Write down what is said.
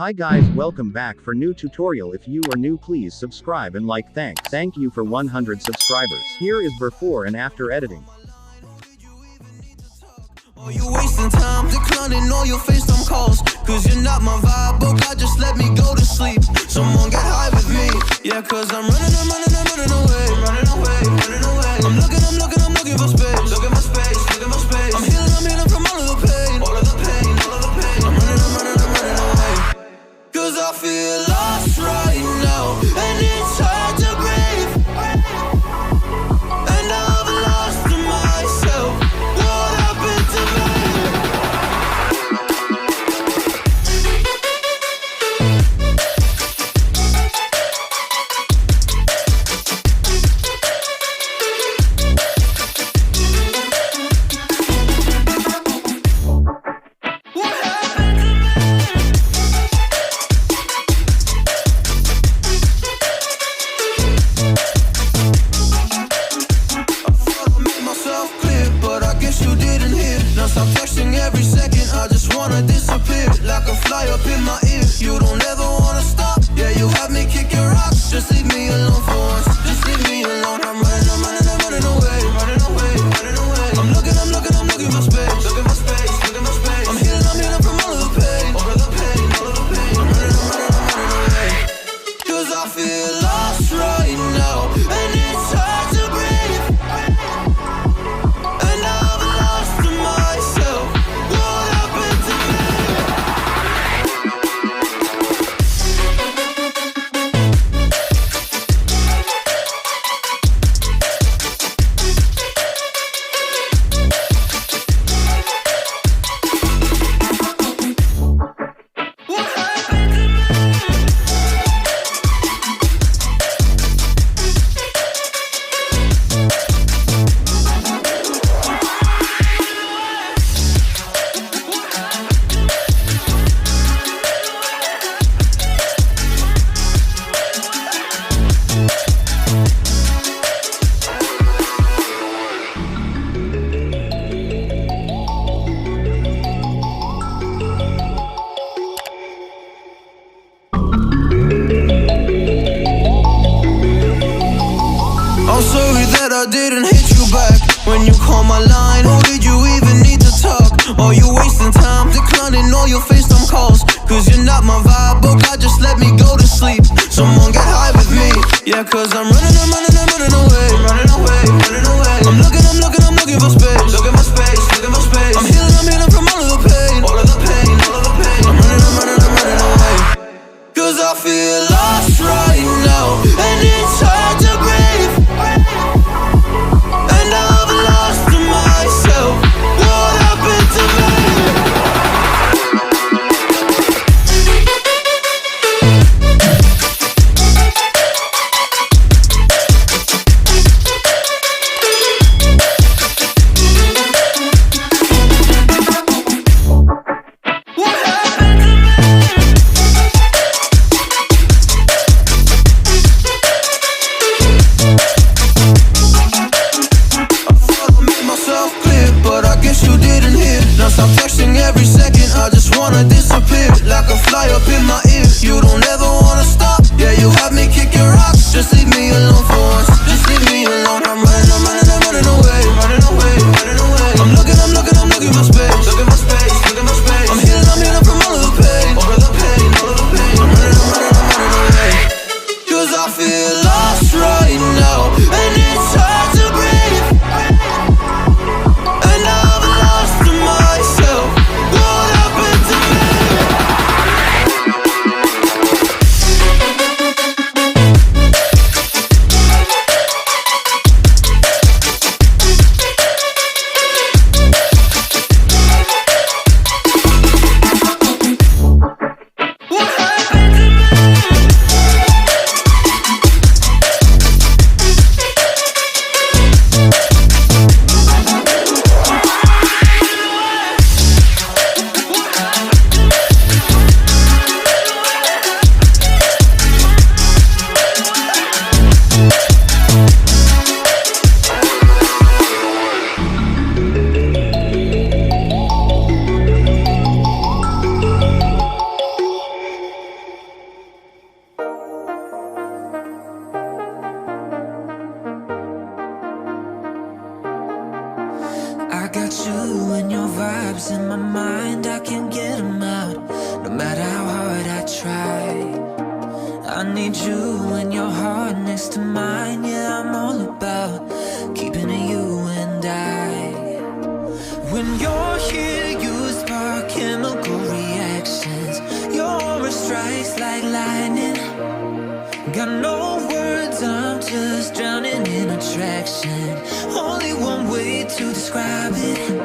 Hi guys, welcome back for new tutorial. If you are new, please subscribe and like. Thank you for 100 subscribers. Here is before and after editing. Are you wasting time declining all your FaceTime calls? Cause you're not my vibe, oh God, just let me go to sleep. Someone get high with me. Yeah, cause I'm running away. I'm looking for space. Look at my space. I'm healing from all of the pain. I'm running away. Cause I feel lost right now, and it's hard to breathe. And I've lost myself. What happened to me? Stop texting every second, I just wanna disappear. Like a fly up in my ear, you don't ever wanna stop. Yeah, you have me kicking rocks, just leave me alone for once. Just leave me alone, I'm running away. I'm looking for space. I'm healing from all of the pain. I'm running away. Cause I feel lost right now, and it's hard to breathe. And I've lost myself. What happened to me? What happened to me? I'm sorry that I didn't hit you back when you called my line. Or did you even need to talk? Are you wasting time declining all your FaceTime calls? Cause you're not my vibe, oh God, just let me go to sleep. Someone get high with me. Yeah, cause I'm running away. I'm looking for space. Look at my space. I'm healing from all of the pain. I'm running away. Cause I feel lost right now, and it's hard to breathe. And I've lost myself. What happened to me? What happened to me? vibes in my mind, I can't get them out, no matter how hard I try. I need you and your heart next to mine. Yeah, I'm all about keeping it you and I. When you're here, you spark chemical reactions. Your aura strikes like lightning. Got no words, I'm just drowning in attraction. Only one way to describe it.